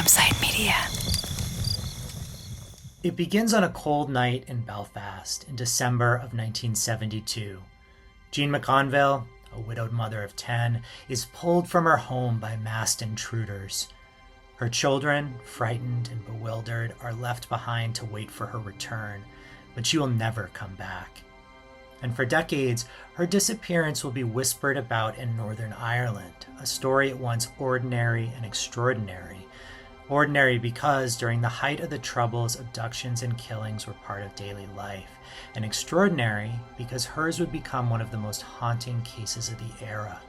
Campsite Media. It begins on a cold night in Belfast in December of 1972. Jean McConville, a widowed mother of 10, is pulled from her home by masked intruders. Her children, frightened and bewildered, are left behind to wait for her return, but she will never come back. And for decades, her disappearance will be whispered about in Northern Ireland, a story at once ordinary and extraordinary. Ordinary because during the height of the Troubles, abductions and killings were part of daily life, and extraordinary because hers would become one of the most haunting cases of the era.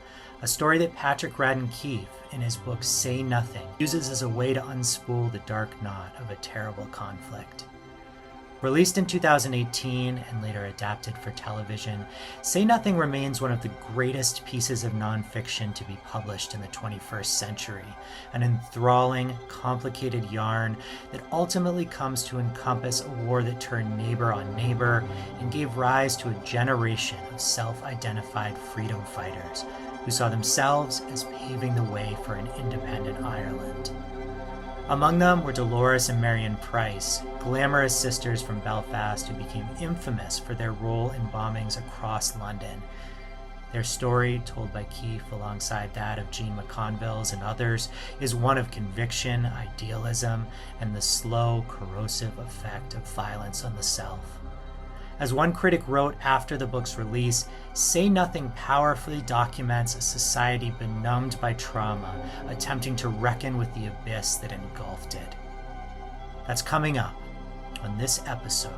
A story that Patrick Radden Keefe, in his book Say Nothing, uses as a way to unspool the dark knot of a terrible conflict. Released in 2018 and later adapted for television, Say Nothing remains one of the greatest pieces of nonfiction to be published in the 21st century, an enthralling, complicated yarn that ultimately comes to encompass a war that turned neighbor on neighbor and gave rise to a generation of self-identified freedom fighters who saw themselves as paving the way for an independent Ireland. Among them were Dolores and Marion Price, glamorous sisters from Belfast who became infamous for their role in bombings across London. Their story, told by Keefe alongside that of Jean McConville's and others, is one of conviction, idealism, and the slow, corrosive effect of violence on the self. As one critic wrote after the book's release, Say Nothing powerfully documents a society benumbed by trauma, attempting to reckon with the abyss that engulfed it. That's coming up on this episode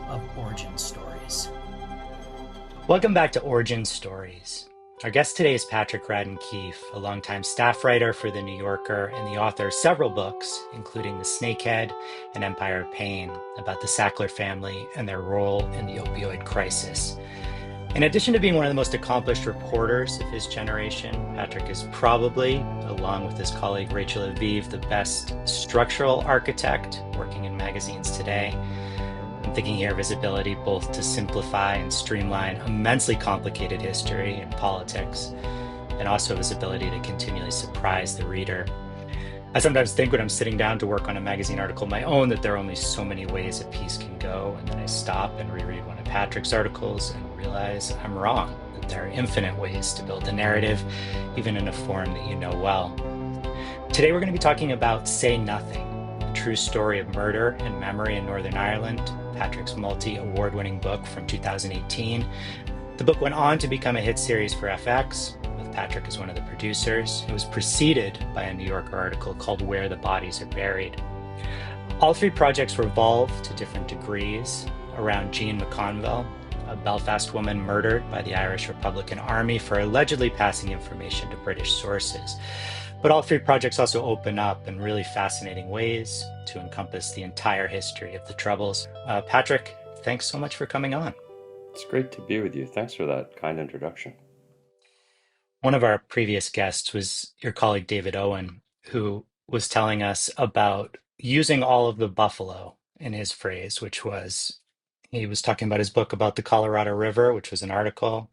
of Origin Stories. Welcome back to Origin Stories. Our guest today is Patrick Radden Keefe, a longtime staff writer for The New Yorker and the author of several books, including The Snakehead and Empire of Pain, about the Sackler family and their role in the opioid crisis. In addition to being one of the most accomplished reporters of his generation, Patrick is probably, along with his colleague Rachel Aviv, the best structural architect working in magazines today. I'm thinking here of his ability both to simplify and streamline immensely complicated history and politics, and also his ability to continually surprise the reader. I sometimes think when I'm sitting down to work on a magazine article of my own that there are only so many ways a piece can go, and then I stop and reread one of Patrick's articles and realize I'm wrong, that there are infinite ways to build a narrative, even in a form that you know well. Today we're going to be talking about Say Nothing, a true story of murder and memory in Northern Ireland, Patrick's multi-award-winning book from 2018. The book went on to become a hit series for FX, with Patrick as one of the producers. It was preceded by a New Yorker article called Where the Bodies Are Buried. All three projects revolve to different degrees around Jean McConville, a Belfast woman murdered by the Irish Republican Army for allegedly passing information to British sources. But all three projects also open up in really fascinating ways to encompass the entire history of the Troubles. Patrick, thanks so much for coming on. It's great to be with you. Thanks for that kind introduction. One of our previous guests was your colleague David Owen, who was telling us about using all of the buffalo in his phrase, which was he was talking about his book about the Colorado River, which was an article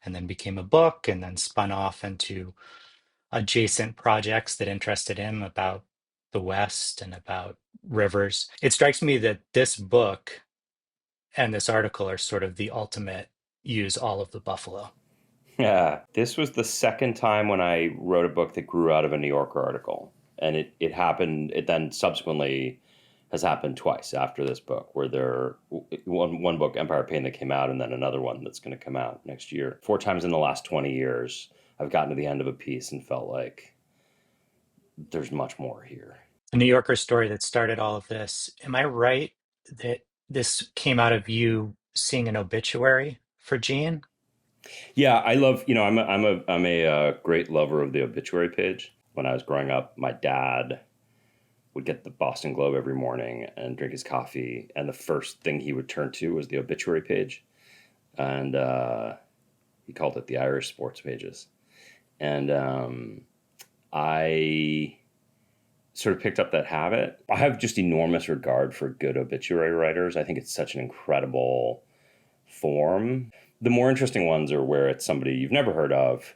and then became a book and then spun off into adjacent projects that interested him about the West and about rivers. It strikes me that this book and this article are sort of the ultimate use all of the buffalo. Yeah, this was the second time when I wrote a book that grew out of a New Yorker article. And it happened, it then subsequently has happened twice after this book, where one book, Empire of Pain, that came out, and then another one that's going to come out next year. 4 times in the last 20 years, I've gotten to the end of a piece and felt like there's much more here. The New Yorker story that started all of this, am I right that this came out of you seeing an obituary for Jean? Yeah, I love, I'm a great lover of the obituary page. When I was growing up, my dad would get the Boston Globe every morning and drink his coffee, and the first thing he would turn to was the obituary page. And he called it the Irish sports pages. And I sort of picked up that habit. I have just enormous regard for good obituary writers. I think it's such an incredible form. The more interesting ones are where it's somebody you've never heard of.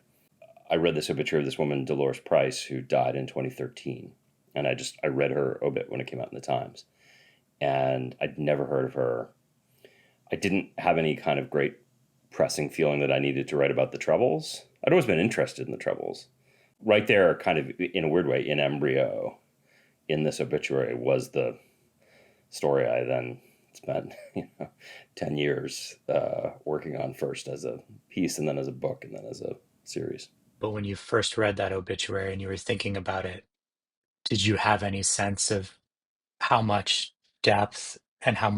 I read this obituary of this woman, Dolores Price, who died in 2013. And I read her obit when it came out in the Times, and I'd never heard of her. I didn't have any kind of great pressing feeling that I needed to write about the Troubles. I'd always been interested in the Troubles. Right there, kind of in a weird way, in embryo, in this obituary, was the story I then spent 10 years working on, first as a piece and then as a book and then as a series. But when you first read that obituary and you were thinking about it, did you have any sense of how much depth and how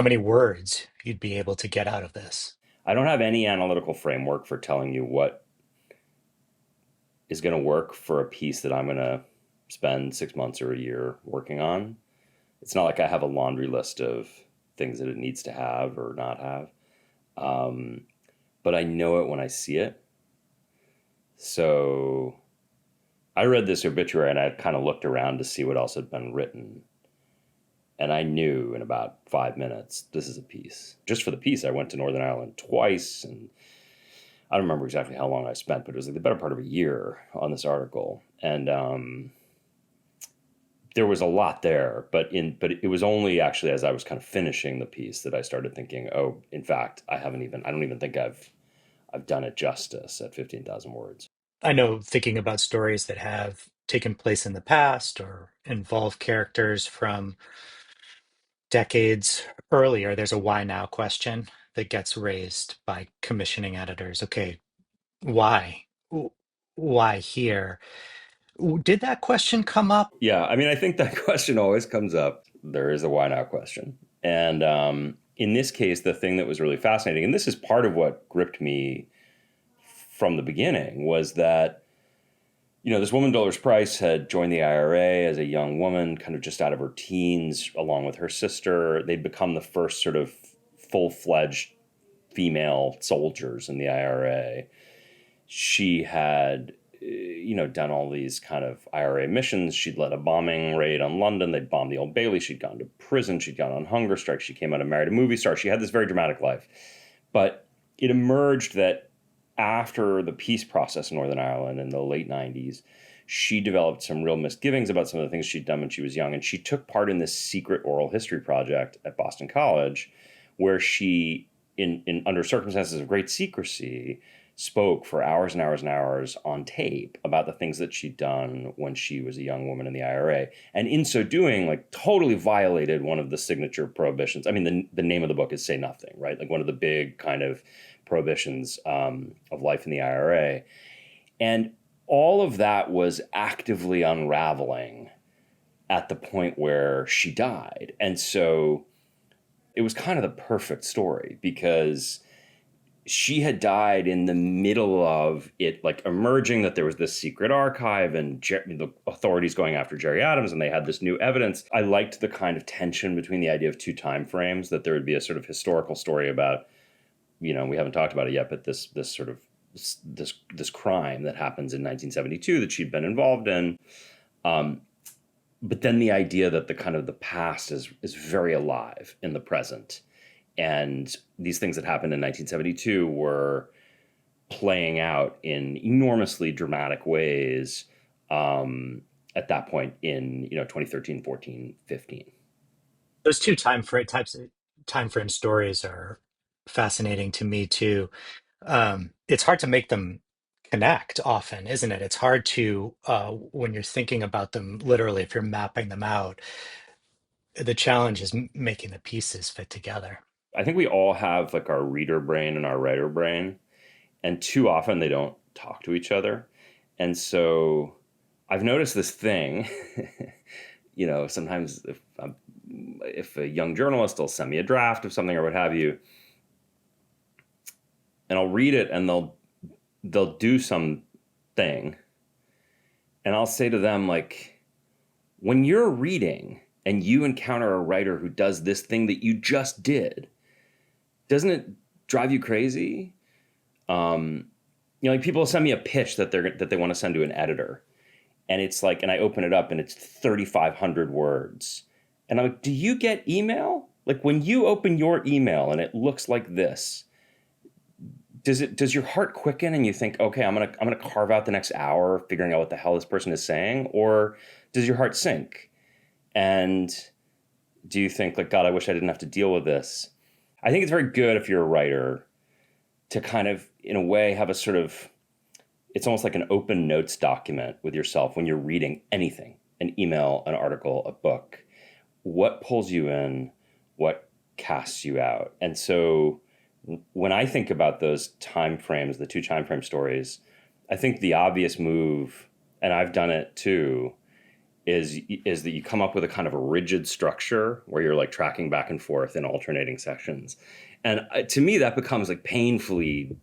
many words you'd be able to get out of this? I don't have any analytical framework for telling you what is going to work for a piece that I'm going to spend 6 months or a year working on. It's not like I have a laundry list of things that it needs to have or not have. But I know it when I see it. So I read this obituary and I kind of looked around to see what else had been written. And I knew in about 5 minutes, this is a piece. Just for the piece, I went to Northern Ireland twice. And I don't remember exactly how long I spent, but it was like the better part of a year on this article. And there was a lot there, but it was only actually as I was kind of finishing the piece that I started thinking, oh, in fact, I don't even think I've done it justice at 15,000 words. I know thinking about stories that have taken place in the past or involve characters from decades earlier, there's a why now question that gets raised by commissioning editors. Okay, why? Why here? Did that question come up? Yeah, I mean, I think that question always comes up. There is a why now question. And in this case, the thing that was really fascinating, and this is part of what gripped me from the beginning, was that, this woman, Dolores Price, had joined the IRA as a young woman, kind of just out of her teens, along with her sister. They'd become the first sort of full-fledged female soldiers in the IRA. She had, done all these kind of IRA missions. She'd led a bombing raid on London. They'd bombed the Old Bailey. She'd gone to prison. She'd gone on hunger strike. She came out and married a movie star. She had this very dramatic life. But it emerged that after the peace process in Northern Ireland in the late 90s, she developed some real misgivings about some of the things she'd done when she was young. And she took part in this secret oral history project at Boston College, where she, in under circumstances of great secrecy, spoke for hours and hours and hours on tape about the things that she'd done when she was a young woman in the IRA. And in so doing, like, totally violated one of the signature prohibitions. I mean, the name of the book is Say Nothing, right? Like one of the big kind of prohibitions of life in the IRA. And all of that was actively unraveling at the point where she died. And so it was kind of the perfect story, because she had died in the middle of it, like, emerging that there was this secret archive and the authorities going after Gerry Adams, and they had this new evidence. I liked the kind of tension between the idea of two time frames, that there would be a sort of historical story about, we haven't talked about it yet, but this crime that happens in 1972 that she'd been involved in. But then the idea that the past is very alive in the present. And these things that happened in 1972 were playing out in enormously dramatic ways at that point in 2013, 14, 15. Those two types of time frame stories are fascinating to me too. It's hard to make them connect often, isn't it? It's hard to when you're thinking about them literally, if you're mapping them out. The challenge is making the pieces fit together. I think we all have like our reader brain and our writer brain, and too often they don't talk to each other. And so I've noticed this thing, sometimes if a young journalist will send me a draft of something or what have you, and I'll read it, and they'll do some thing, and I'll say to them, like, when you're reading and you encounter a writer who does this thing that you just did, doesn't it drive you crazy? Like, people send me a pitch that they want to send to an editor, and it's like, and I open it up and it's 3,500 words, and I'm like, do you get email? Like, when you open your email and it looks like this, does your heart quicken and you think, okay, I'm gonna carve out the next hour figuring out what the hell this person is saying, or does your heart sink? And do you think like, God, I wish I didn't have to deal with this? I think it's very good if you're a writer to kind of, in a way, have a sort of, it's almost like an open notes document with yourself when you're reading anything, an email, an article, a book. What pulls you in? What casts you out? And so when I think about those time frames, the two time frame stories, I think the obvious move, and I've done it too, is that you come up with a kind of a rigid structure where you're like tracking back and forth in alternating sections. And to me, that becomes like painfully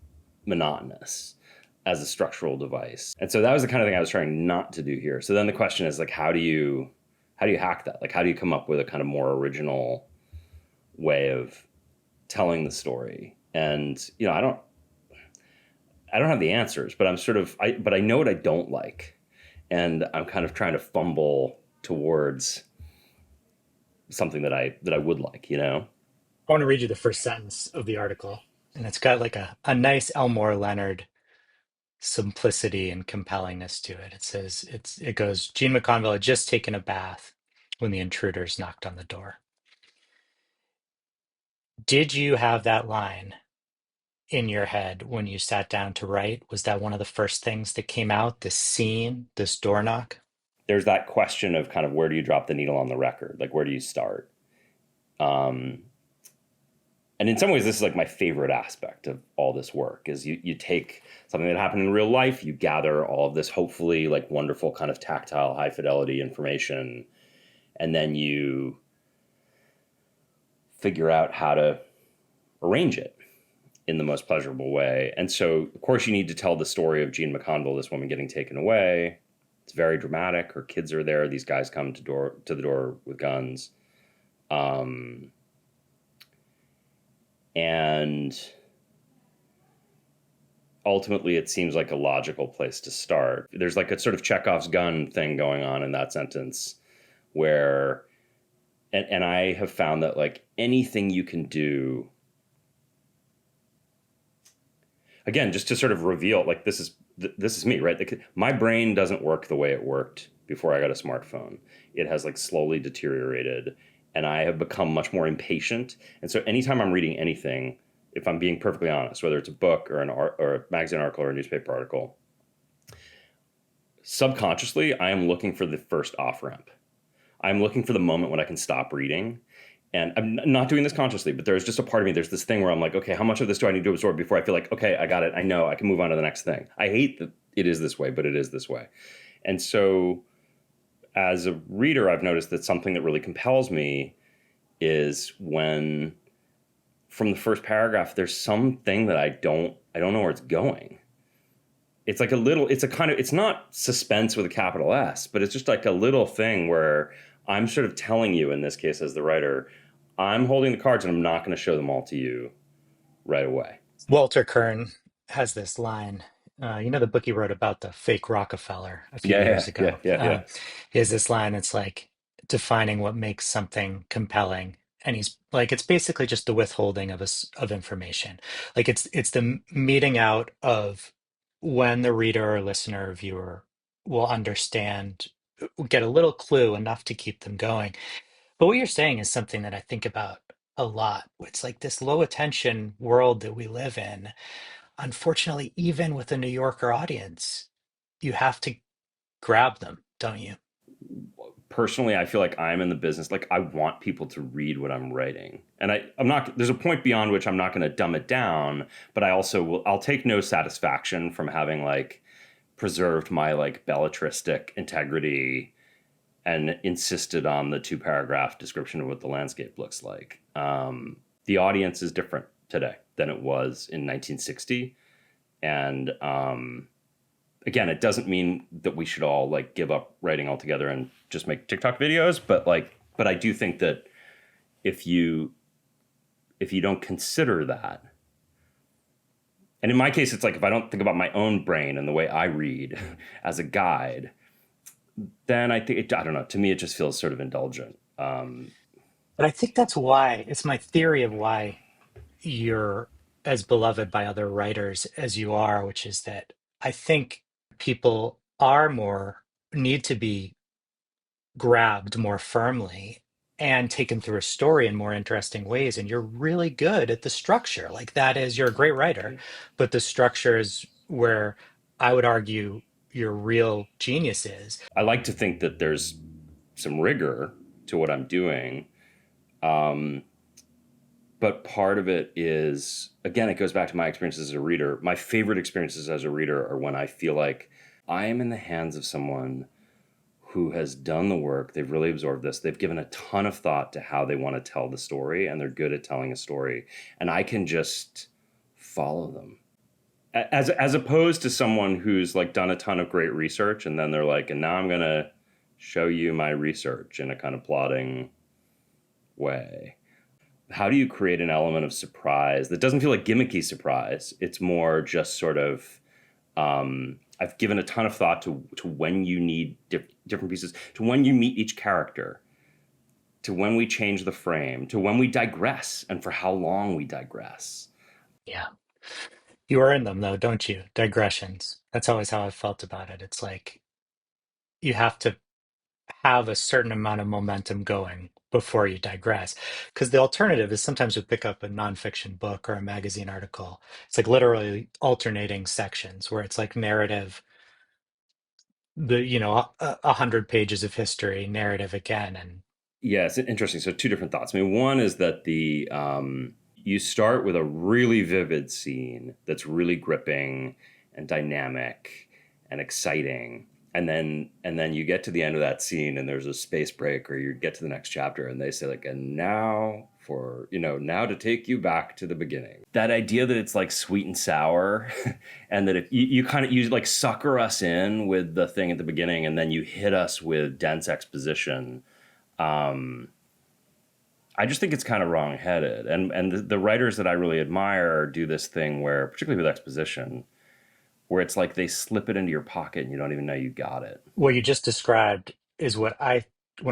monotonous as a structural device. And so that was the kind of thing I was trying not to do here. So then the question is like, how do you hack that? Like, how do you come up with a kind of more original way of telling the story? And I don't have the answers, but but I know what I don't like, and I'm kind of trying to fumble towards something that I would like. I want to read you the first sentence of the article, and it's got like a nice Elmore Leonard simplicity and compellingness to it. It says it goes, Gene McConville had just taken a bath when the intruders knocked on the door. Did you have that line in your head when you sat down to write? Was that one of the first things that came out, this scene, this door knock? There's that question of kind of where do you drop the needle on the record? Like, where do you start? Um, and in some ways, this is like my favorite aspect of all this work is you take something that happened in real life, you gather all of this hopefully like wonderful kind of tactile, high fidelity information, and then you figure out how to arrange it in the most pleasurable way. And so, of course, you need to tell the story of Jean McConville, this woman getting taken away. It's very dramatic. Her kids are there. These guys come to the door with guns. Um, and ultimately, it seems like a logical place to start. There's like a sort of Chekhov's gun thing going on in that sentence where, and I have found that like anything you can do, again, just to sort of reveal, like this is me, right? Like, my brain doesn't work the way it worked before I got a smartphone. It has like slowly deteriorated, and I have become much more impatient. And so, anytime I'm reading anything, if I'm being perfectly honest, whether it's a book or or a magazine article or a newspaper article, subconsciously, I am looking for the first off ramp. I'm looking for the moment when I can stop reading. And I'm not doing this consciously, but there's just a part of me, there's this thing where I'm like, okay, how much of this do I need to absorb before I feel like, okay, I got it. I know I can move on to the next thing. I hate that it is this way, but it is this way. And so as a reader, I've noticed that something that really compels me is when from the first paragraph, there's something that I don't know where it's going. It's like it's not suspense with a capital S, but it's just like a little thing where I'm sort of telling you, in this case, as the writer, I'm holding the cards and I'm not going to show them all to you right away. Walter Kern has this line. The book he wrote about the fake Rockefeller a few Yeah, years yeah, yeah, ago. yeah, yeah. He has this line. It's like defining what makes something compelling, and he's like, it's basically just the withholding of information. Like it's the meeting out of when the reader or listener or viewer will understand, get a little clue enough to keep them going. But what you're saying is something that I think about a lot. It's like this low attention world that we live in. Unfortunately, even with a New Yorker audience, you have to grab them, don't you? Personally, I feel like I'm in the business. Like, I want people to read what I'm writing, and I'm not. There's a point beyond which I'm not going to dumb it down, but I also will. I'll take no satisfaction from having like preserved my like belletristic integrity and insisted on the 2 paragraph description of what the landscape looks like. The audience is different today than it was in 1960, and again, it doesn't mean that we should all like give up writing altogether and just make TikTok videos, but I do think that if you don't consider that, and in my case, it's like if I don't think about my own brain and the way I read as a guide, then I don't know. To me, it just feels sort of indulgent. But I think that's why it's my theory of why you're as beloved by other writers as you are, which is that I think people are more need to be grabbed more firmly and taken through a story in more interesting ways. And you're really good at the structure. Like that is, you're a great Thank writer, you. but the structure is where I would argue your real genius is. I like to think that there's some rigor to what I'm doing. Um, but part of it is, again, it goes back to my experiences as a reader. My favorite experiences as a reader are when I feel like I am in the hands of someone who has done the work. They've really absorbed this. They've given a ton of thought to how they want to tell the story, and they're good at telling a story. And I can just follow them. As opposed to someone who's like done a ton of great research and then they're like, and now I'm gonna show you my research in a kind of plotting way. How do you create an element of surprise that doesn't feel like gimmicky surprise? It's more just sort of I've given a ton of thought to when you need different pieces, to when you meet each character, to when we change the frame, to when we digress, and for how long we digress. Yeah. You are in them though, don't you? Digressions. That's always how I've felt about it. It's like you have to have a certain amount of momentum going before you digress. Because the alternative is sometimes you pick up a nonfiction book or a magazine article. It's like literally alternating sections where it's like narrative, a hundred pages of history, narrative again. And Yeah, it's interesting. So two different thoughts. I mean, one is that the you start with a really vivid scene that's really gripping and dynamic and exciting, and then you get to the end of that scene and there's a space break, or you get to the next chapter and they say like, and now for now to take you back to the beginning. That idea that it's like sweet and sour, and that if you kind of you like sucker us in with the thing at the beginning and then you hit us with dense exposition. um, I just think it's kind of wrong-headed, and the writers that I really admire do this thing where, particularly with exposition, where it's like they slip it into your pocket and you don't even know you got it. what you just described is when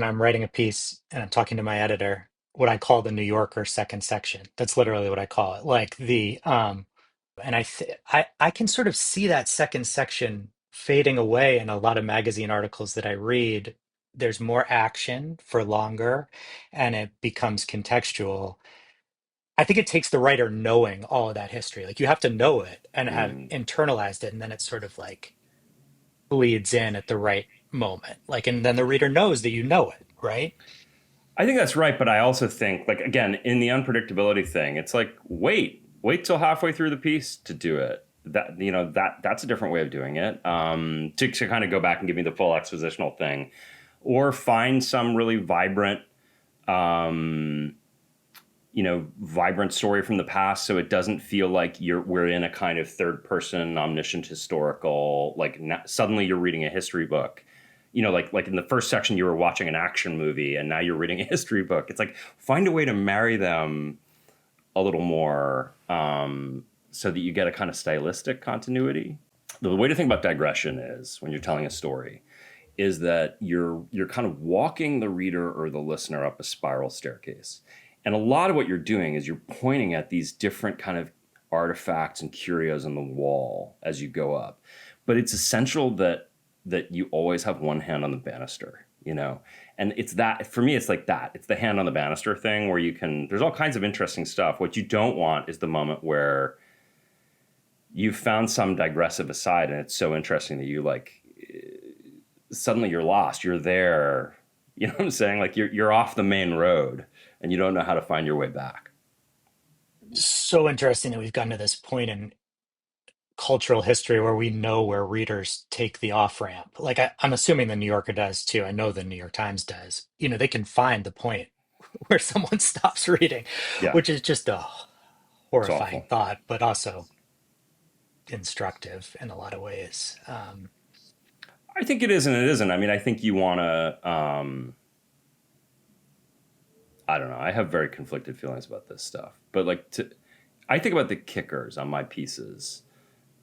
I'm writing a piece and I'm talking to my editor, what I call the New Yorker second section. That's literally what I call it. Like and I can sort of see that second section fading away in a lot of magazine articles that I read. There's more action for longer, and it becomes contextual. I think it takes the writer knowing all of that history. Like you have to know it and have Mm. internalized it, and then it's sort of like bleeds in at the right moment. Like, and then the reader knows that you know it, right? I think that's right, but I also think, like, again, in the unpredictability thing, it's like wait till halfway through the piece to do it. That's a different way of doing it. To kind of go back and give me the full expositional thing, or find some really vibrant um, vibrant story from the past, so it doesn't feel like we're in a kind of third person omniscient historical, like suddenly you're reading a history book. Like in the first section you were watching an action movie and now you're reading a history book. It's like, find a way to marry them a little more, so that you get a kind of stylistic continuity. The way to think about digression is, when you're telling a story, is that you're kind of walking the reader or the listener up a spiral staircase. And a lot of what you're doing is you're pointing at these different kind of artifacts and curios on the wall as you go up. But it's essential that you always have one hand on the banister, And it's that, for me, it's like that. It's the hand on the banister thing where there's all kinds of interesting stuff. What you don't want is the moment where you found some digressive aside and it's so interesting that you like suddenly you're lost. You're there. You know what I'm saying? Like you're off the main road and you don't know how to find your way back. So interesting that we've gotten to this point in cultural history where we know where readers take the off ramp. Like I'm assuming the New Yorker does too. I know the New York Times does. They can find the point where someone stops reading, Yeah, which is just a it's horrifying awful. thought, but also instructive in a lot of ways. I think it is and it isn't. I mean, I think you want to. I don't know. I have very conflicted feelings about this stuff, but I think about the kickers on my pieces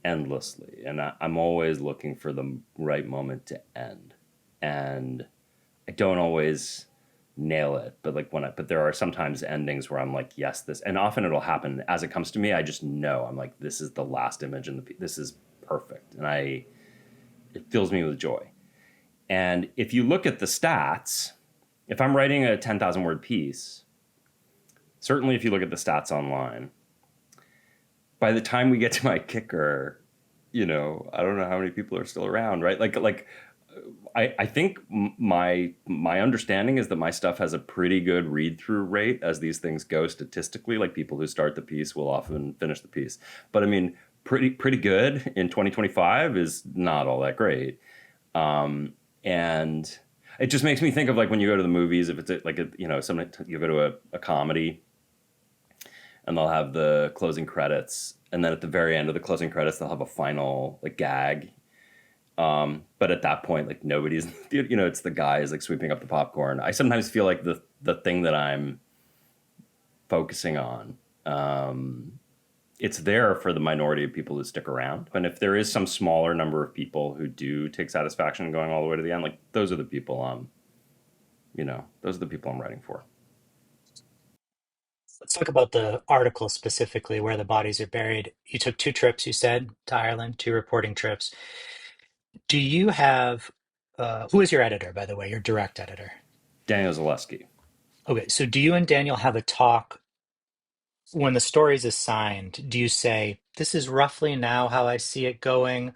endlessly, and I'm always looking for the right moment to end, and I don't always nail it. But like but there are sometimes endings where I'm like, yes, this, and often it'll happen as it comes to me. I just know I'm like, this is the last image and this is perfect. And it fills me with joy. And if you look at the stats, if I'm writing a 10,000 word piece, certainly if you look at the stats online, by the time we get to my kicker, I don't know how many people are still around, right? I think my understanding is that my stuff has a pretty good read through rate as these things go statistically. Like people who start the piece will often finish the piece, but I mean, pretty good in 2025 is not all that great, and it just makes me think of like when you go to the movies, if it's something you go to a comedy, and they'll have the closing credits, and then at the very end of the closing credits, they'll have a final like gag. But at that point, like nobody's, it's the guys like sweeping up the popcorn. I sometimes feel like the thing that I'm focusing on, it's there for the minority of people who stick around. And if there is some smaller number of people who do take satisfaction in going all the way to the end, like those are the people those are the people I'm writing for. Let's talk about the article specifically where the bodies are buried. You took 2 trips, you said, to Ireland, 2 reporting trips. Do you have, who is your editor, by the way, your direct editor? Daniel Zaleski. Okay, so do you and Daniel have a talk when the story is assigned? Do you say, this is roughly now how I see it going?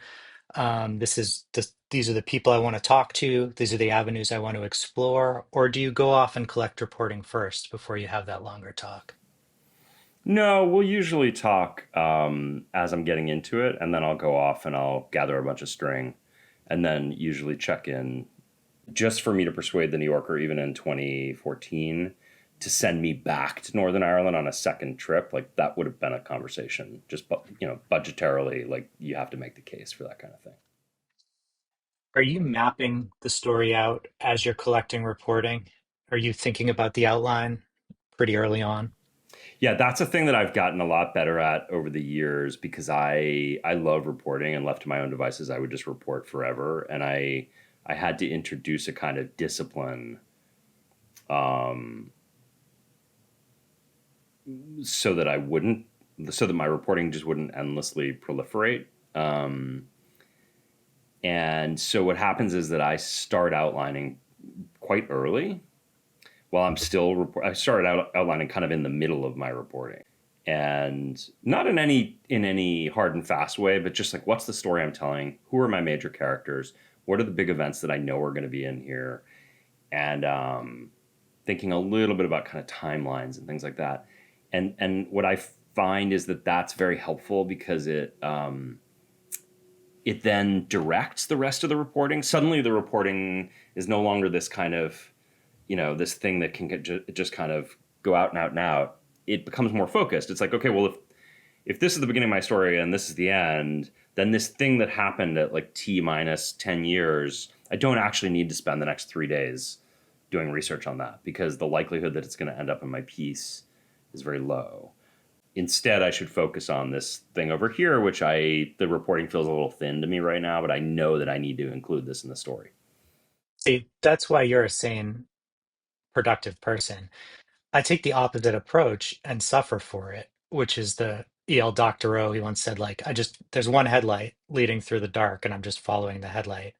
These are the people I want to talk to. These are the avenues I want to explore. Or do you go off and collect reporting first before you have that longer talk? No, we'll usually talk as I'm getting into it, and then I'll go off and I'll gather a bunch of string, and then usually check in just for me to persuade the New Yorker, even in 2014, to send me back to Northern Ireland on a second trip. Like that would have been a conversation. Just budgetarily, like you have to make the case for that kind of thing. Are you mapping the story out as you're collecting reporting? Are you thinking about the outline pretty early on? Yeah, that's a thing that I've gotten a lot better at over the years because I love reporting, and left to my own devices, I would just report forever. And I had to introduce a kind of discipline, um, so that so that my reporting just wouldn't endlessly proliferate. And so what happens is that I start outlining quite early while I'm still I started out outlining kind of in the middle of my reporting, and not in any hard and fast way, but just like, what's the story I'm telling? Who are my major characters? What are the big events that I know are going to be in here? And thinking a little bit about kind of timelines and things like that. And what I find is that that's very helpful because it then directs the rest of the reporting. Suddenly, the reporting is no longer this kind of this thing that can just kind of go out and out and out. It becomes more focused. It's like, okay, well, if this is the beginning of my story and this is the end, then this thing that happened at like T minus 10 years, I don't actually need to spend the next 3 days doing research on that because the likelihood that it's going to end up in my piece is very low. Instead, I should focus on this thing over here, which the reporting feels a little thin to me right now, but I know that I need to include this in the story. See, that's why you're a sane, productive person. I take the opposite approach and suffer for it, which is the E.L. Doctorow. He once said, like, there's one headlight leading through the dark, and I'm just following the headlight.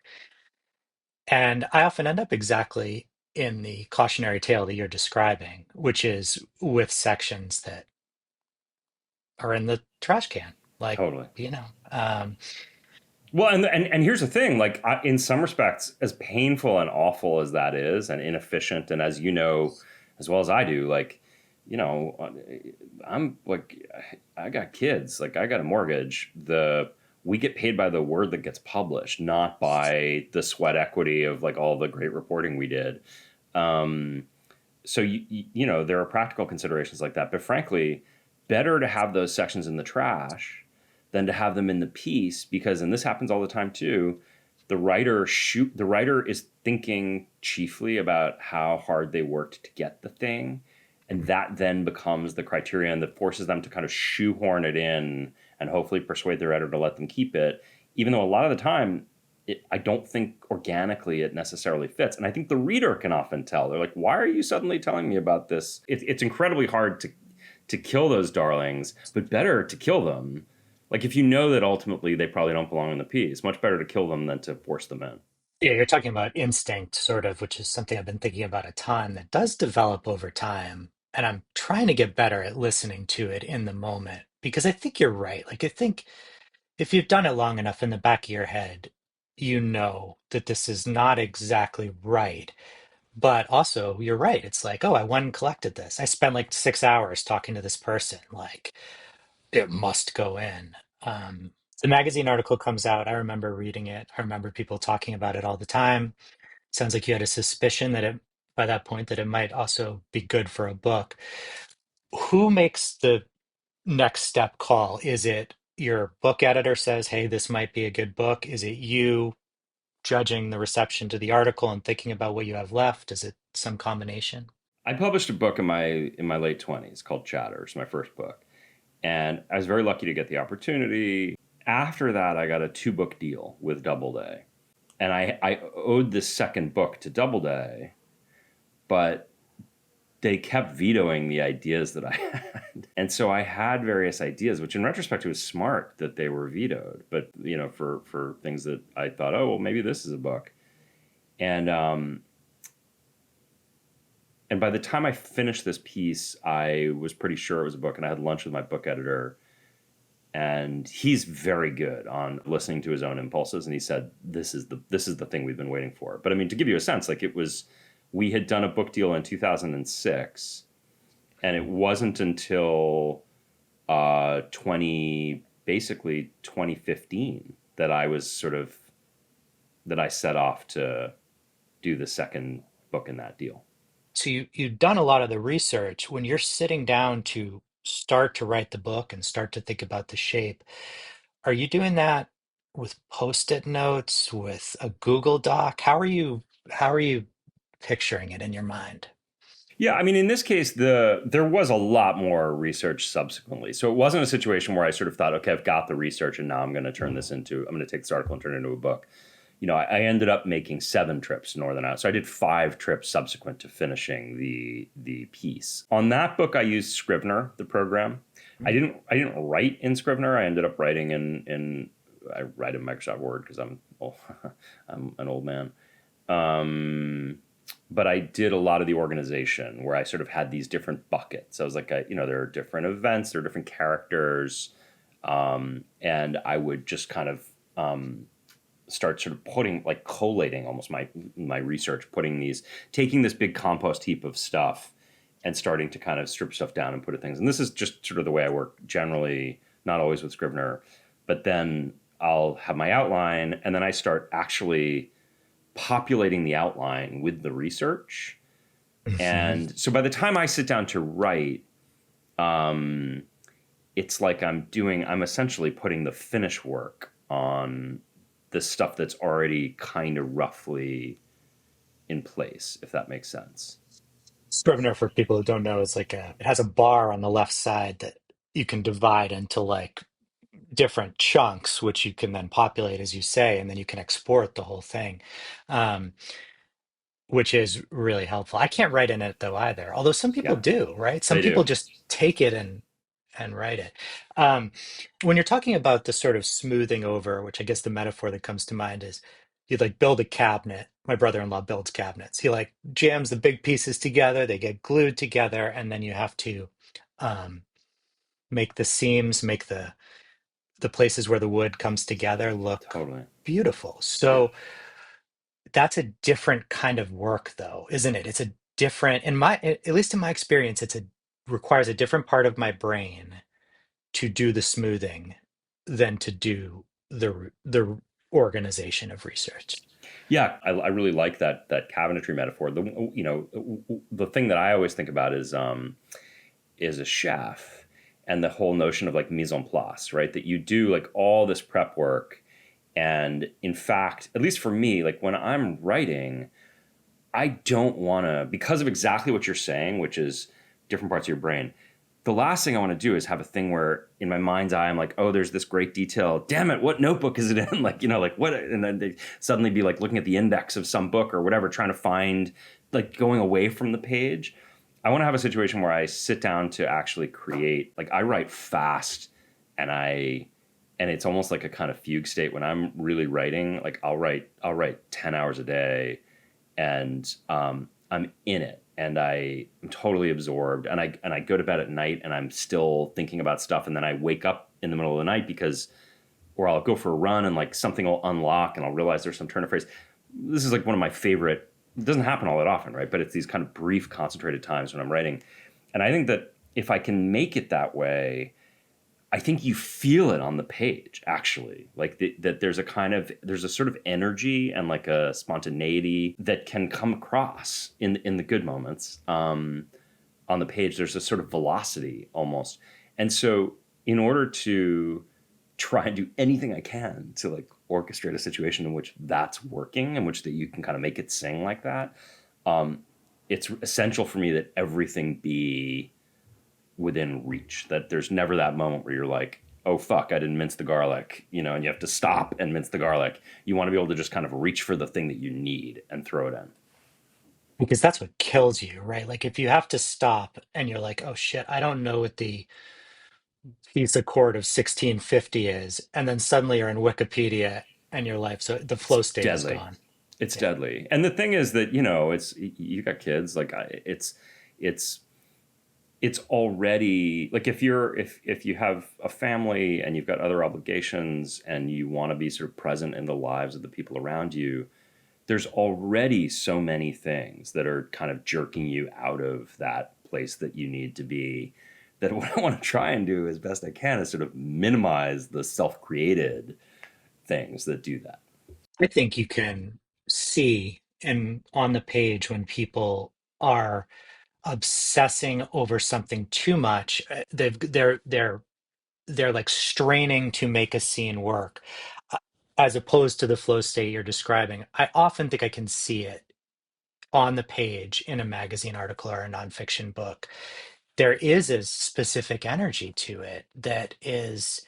And I often end up exactly in the cautionary tale that you're describing, which is with sections that are in the trash can. Like, Totally. you know, um, Well, and here's the thing, like in some respects, as painful and awful as that is, and inefficient, and as you know, as well as I do, like, you know, I'm like, I got kids, like I got a mortgage. We get paid by the word that gets published, not by the sweat equity of like all the great reporting we did. Um, so there are practical considerations like that, but frankly, better to have those sections in the trash than to have them in the piece, because, and this happens all the time too, the writer is thinking chiefly about how hard they worked to get the thing, and that then becomes the criterion that forces them to kind of shoehorn it in and hopefully persuade their editor to let them keep it, even though a lot of the time I don't think organically it necessarily fits. And I think the reader can often tell. They're like, why are you suddenly telling me about this? It's incredibly hard to kill those darlings, but better to kill them. Like if you know that ultimately they probably don't belong in the piece, much better to kill them than to force them in. Yeah, you're talking about instinct, sort of, which is something I've been thinking about a ton that does develop over time. And I'm trying to get better at listening to it in the moment because I think you're right. Like, I think if you've done it long enough in the back of your head, you know that this is not exactly right. But also, you're right. It's like, oh, I went and collected this. I spent like 6 hours talking to this person. Like, it must go in. The magazine article comes out. I remember reading it. I remember people talking about it all the time. Sounds like you had a suspicion that it, by that point, that it might also be good for a book. Who makes the next step call? Is it your book editor says, hey, this might be a good book? Is it you judging the reception to the article and thinking about what you have left? Is it some combination? I published a book in my late 20s called Chatters, my first book. And I was very lucky to get the opportunity. After that, I got a 2-book deal with Doubleday. And I owed this second book to Doubleday, but they kept vetoing the ideas that I had. And so I had various ideas, which in retrospect it was smart that they were vetoed. But, for things that I thought, oh, well, maybe this is a book. And and by the time I finished this piece, I was pretty sure it was a book, and I had lunch with my book editor, and he's very good on listening to his own impulses. And he said, "This is the thing we've been waiting for." But I mean, to give you a sense, like we had done a book deal in 2006, and it wasn't until 2015 that I set off to do the second book in that deal. So you've done a lot of the research. When you're sitting down to start to write the book and start to think about the shape, are you doing that with post-it notes, with a Google Doc? How are you picturing it in your mind? Yeah, I mean, in this case, there was a lot more research subsequently. So it wasn't a situation where I sort of thought, okay, I've got the research, and now I'm going to take this article and turn it into a book. I ended up making 7 trips northern out. So I did 5 trips subsequent to finishing the piece. On that book, I used Scrivener, the program. I didn't write in Scrivener. I ended up writing in I write in Microsoft Word because I'm an old man. But I did a lot of the organization where I sort of had these different buckets. I was like, there are different events, there are different characters, and I would just kind of start sort of putting, like, collating almost my research, taking this big compost heap of stuff and starting to kind of strip stuff down and put it things. And this is just sort of the way I work generally, not always with Scrivener, but then I'll have my outline, and then I start actually populating the outline with the research. Mhm. And so by the time I sit down to write, it's like I'm essentially putting the finish work on the stuff that's already kind of roughly in place, if that makes sense. Scrivener, for people who don't know, is like it has a bar on the left side that you can divide into like different chunks, which you can then populate as you say, and then you can export the whole thing. Um, which is really helpful. I can't write in it though either, although some people Yeah, do, right? Some they people do. just take it and write it. Um, when you're talking about the sort of smoothing over, which I guess the metaphor that comes to mind is you like build a cabinet. My brother-in-law builds cabinets. He like jams the big pieces together, they get glued together, and then you have to um, make the seams, make the places where the wood comes together look Totally. beautiful. Yeah. So that's a different kind of work though, isn't it? It's a different, at least in my experience, requires a different part of my brain to do the smoothing than to do the organization of research. Yeah, I really like that cabinetry metaphor. The thing that I always think about is a chef, and the whole notion of like mise en place, right? That you do like all this prep work, and in fact, at least for me, like when I'm writing, I don't want to, because of exactly what you're saying, which is different parts of your brain. the last thing I want to do is have a thing where in my mind's eye I'm like, oh, there's this great detail. Damn it, what notebook is it in? Like, like what? And then they suddenly be like looking at the index of some book or whatever, trying to find, like, going away from the page. I want to have a situation where I sit down to actually create. Like, I write fast, and it's almost like a kind of fugue state when I'm really writing. Like, I'll write 10 hours a day, and I'm in it, and I'm totally absorbed, and I go to bed at night and I'm still thinking about stuff, and then I wake up in the middle of the night because, or I'll go for a run and like something will unlock and I'll realize there's some turn of phrase. This is like one of my favorite. It doesn't happen all that often, right? But it's these kind of brief, concentrated times when I'm writing, and I think that if I can make it that way, I think you feel it on the page, actually. Like that there's a sort of energy and like a spontaneity that can come across in the good moments. On the page, there's a sort of velocity almost. And so in order to try and do anything I can to like orchestrate a situation in which that's working, in which that you can kind of make it sing like that, it's essential for me that everything be within reach, that there's never that moment where you're like, oh fuck, I didn't mince the garlic, and you have to stop and mince the garlic. You want to be able to just kind of reach for the thing that you need and throw it in. Because that's what kills you, right? Like if you have to stop and you're like, oh shit, I don't know what the piece of chord of 1650 is, and then suddenly you're in Wikipedia and your life, so the It's flow state is deadly. gone. It's Yeah. deadly. And the thing is that, it's, you got kids, like, it's it's already like, if you have a family and you've got other obligations and you want to be sort of present in the lives of the people around you, there's already so many things that are kind of jerking you out of that place that you need to be, that what I want to try and do as best I can is sort of minimize the self-created things that do that. I think you can see in on the page when people are obsessing over something too much. They're like straining to make a scene work, uh, as opposed to the flow state you're describing. I often think I can see it on the page in a magazine article or a nonfiction book. There is a specific energy to it that is,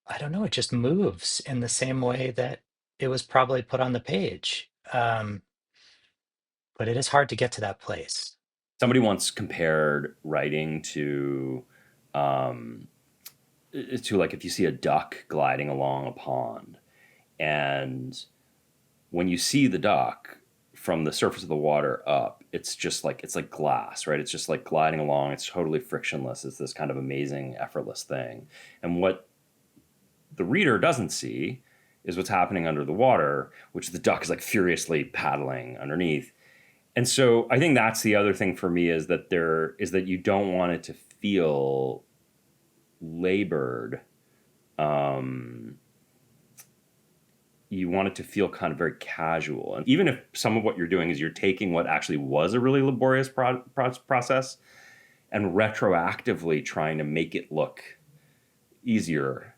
I don't know, it just moves in the same way that it was probably put on the page. But it is hard to get to that place. Somebody once compared writing um, to like if you see a duck gliding along a pond, and when you see the duck from the surface of the water up, it's like glass, right? It's just like gliding along. It's totally frictionless. It's this kind of amazing, effortless thing. And what the reader doesn't see is what's happening under the water, which the duck is like furiously paddling underneath. And so I think that's the other thing for me, is that you don't want it to feel labored. Um, you want it to feel kind of very casual. And even if some of what you're doing is you're taking what actually was a really laborious process and retroactively trying to make it look easier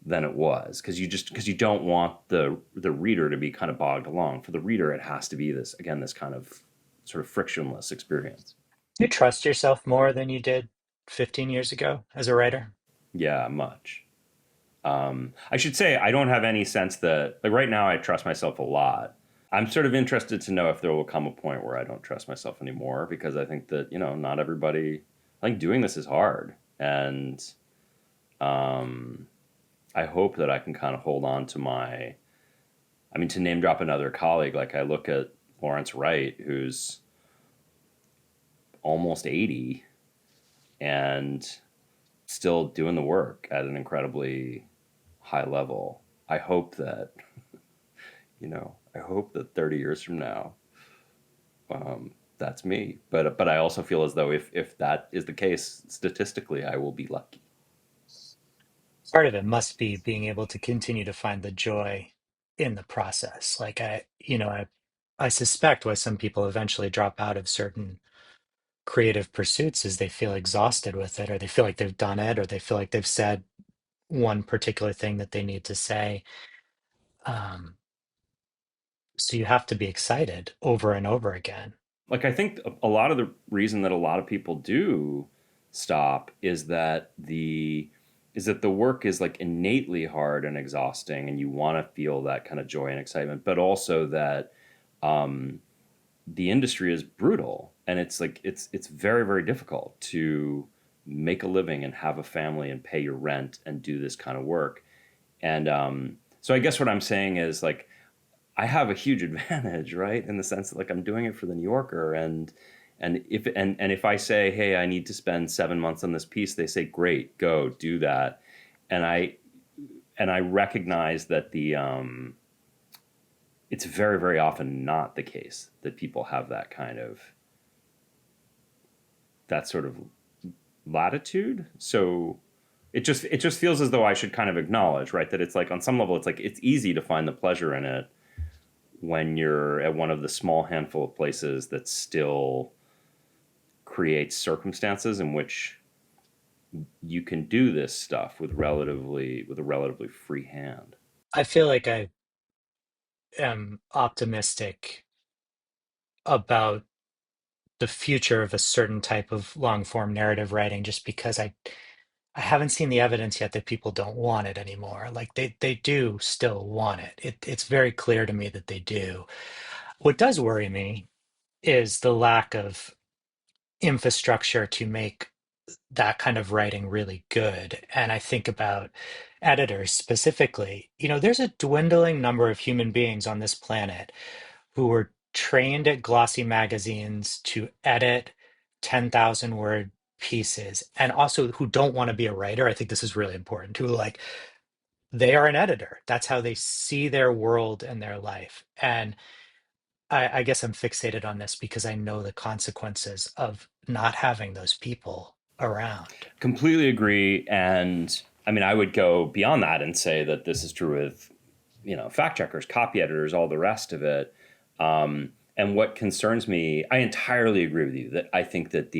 than it was, because you don't want the reader to be kind of bogged along. For the reader, it has to be this kind of sort of frictionless experience. You trust yourself more than you did 15 years ago as a writer? Yeah, much. I should say I don't have any sense that, like, right now I trust myself a lot. I'm sort of interested to know if there will come a point where I don't trust myself anymore, because I think that, not everybody. I think doing this is hard, and um, I hope that I can kind of hold on to my. I mean, to name drop another colleague, like I look at Lawrence Wright, who's almost 80 and still doing the work at an incredibly high level. I hope that, I hope that 30 years from now, that's me. But I also feel as though if that is the case, statistically, I will be lucky. Part of it must be being able to continue to find the joy in the process. Like I suspect why some people eventually drop out of certain creative pursuits is they feel exhausted with it, or they feel like they've done it, or they feel like they've said one particular thing that they need to say. Um, so you have to be excited over and over again. Like, I think a lot of the reason that a lot of people do stop is that the work is like innately hard and exhausting, and you want to feel that kind of joy and excitement, but also that um, the industry is brutal, and it's like it's very very difficult to make a living and have a family and pay your rent and do this kind of work. And so I guess what I'm saying is like I have a huge advantage, right? In the sense that like I'm doing it for the New Yorker, and if I say, hey, I need to spend 7 months on this piece, they say, great, go do that. And I recognize that it's very very often not the case that people have that sort of latitude. So it just feels as though I should kind of acknowledge, right, that it's like on some level it's like it's easy to find the pleasure in it when you're at one of the small handful of places that still creates circumstances in which you can do this stuff with a relatively free hand. I feel like I am optimistic about the future of a certain type of long form narrative writing just because I haven't seen the evidence yet that people don't want it anymore. Like they do still want it. It's very clear to me that they do. What does worry me is the lack of infrastructure to make that kind of writing really good. And I think about editors specifically. There's a dwindling number of human beings on this planet who were trained at glossy magazines to edit 10,000 word pieces and also who don't want to be a writer. I think this is really important, who like they are an editor. That's how they see their world and their life. And I guess I'm fixated on this because I know the consequences of not having those people around. Completely agree. And I mean, I would go beyond that and say that this is true with, fact checkers, copy editors, all the rest of it. And what concerns me, I entirely agree with you that I think that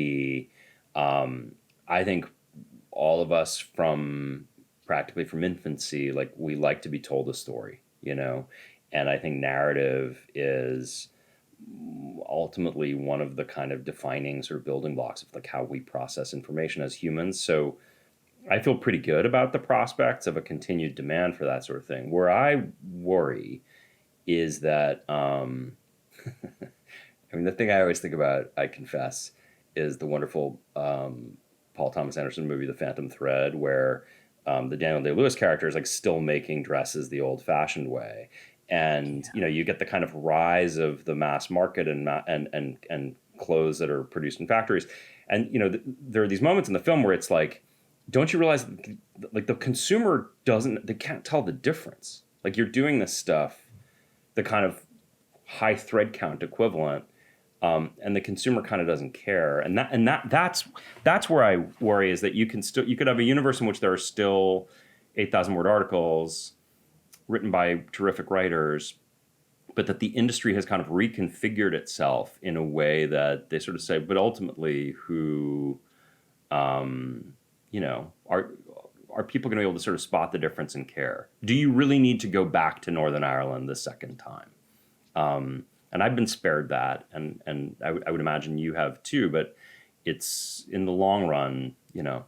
I think all of us from practically from infancy, like we like to be told a story. And I think narrative is ultimately one of the kind of defining sort of building blocks of like how we process information as humans. So I feel pretty good about the prospects of a continued demand for that sort of thing. Where I worry is that, I mean, the thing I always think about, I confess, is the wonderful Paul Thomas Anderson movie, The Phantom Thread, where the Daniel Day-Lewis character is like still making dresses the old-fashioned way, and you get the kind of rise of the mass market and clothes that are produced in factories, and there are these moments in the film where it's like, don't you realize, like the consumer doesn't, they can't tell the difference. Like you're doing this stuff, the kind of high thread count equivalent, and the consumer kind of doesn't care, and that's where I worry, is that you could have a universe in which there are still 8,000 word articles written by terrific writers, but that the industry has kind of reconfigured itself in a way that they sort of say, but ultimately, who, are people going to be able to sort of spot the difference and care? Do you really need to go back to Northern Ireland the second time? And I've been spared that, and I would imagine you have too. But it's in the long run,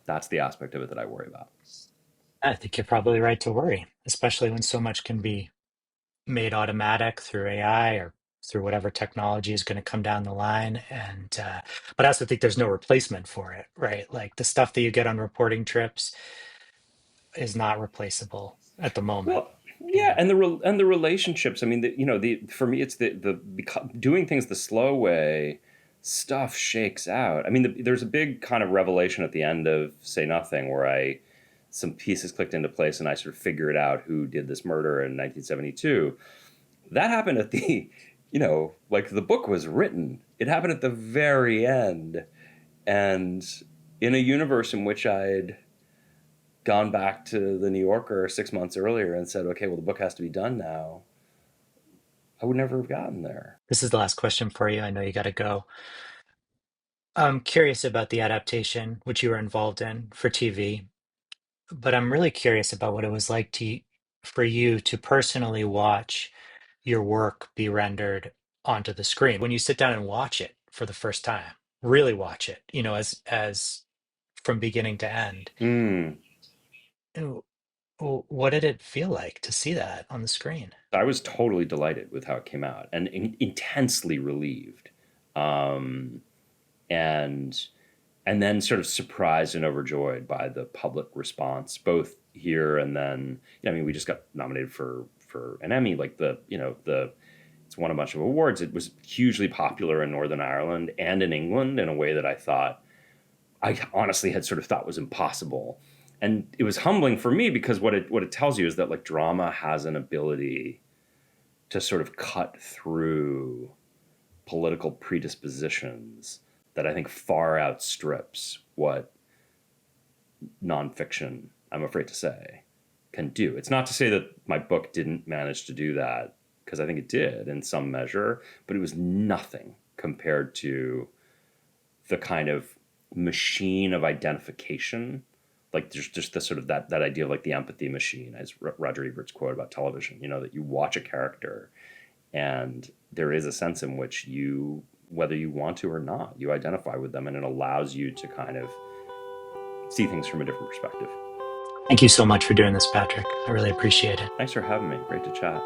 that's the aspect of it that I worry about. I think you're probably right to worry, especially when so much can be made automatic through AI or through whatever technology is going to come down the line. And but I also think there's no replacement for it, right? Like the stuff that you get on reporting trips is not replaceable at the moment. Well, You yeah, know, and the relationships. I mean, the for me, it's doing things the slow way. Stuff shakes out. I mean, there's a big kind of revelation at the end of Say Nothing, where some pieces clicked into place, and I sort of figured out who did this murder in 1972. That happened at the, like the book was written. It happened at the very end, and in a universe in which I'd gone back to the New Yorker 6 months earlier and said, okay, well, the book has to be done now, I would never have gotten there. this is the last question for you. I know you got to go. I'm curious about the adaptation, which you were involved in for TV, but I'm really curious about what it was like for you to personally watch your work be rendered onto the screen when you sit down and watch it for the first time. Really watch it, as from beginning to end. Mm. And what did it feel like to see that on the screen? I was totally delighted with how it came out and intensely relieved. Um, and and then sort of surprised and overjoyed by the public response, both here and then. I mean, we just got nominated for an Emmy, like it's won a bunch of awards. It was hugely popular in Northern Ireland and in England in a way that I honestly had sort of thought was impossible. And it was humbling for me because what it tells you is that like drama has an ability to sort of cut through political predispositions that I think far outstrips what nonfiction, I'm afraid to say, can do. It's not to say that my book didn't manage to do that, because I think it did in some measure, but it was nothing compared to the kind of machine of identification. Like there's just the sort of that idea of like the empathy machine, as Roger Ebert's quote about television, that you watch a character and there is a sense in which you, whether you want to or not, you identify with them, and it allows you to kind of see things from a different perspective. Thank you so much for doing this, Patrick. I really appreciate it. Thanks for having me. Great to chat.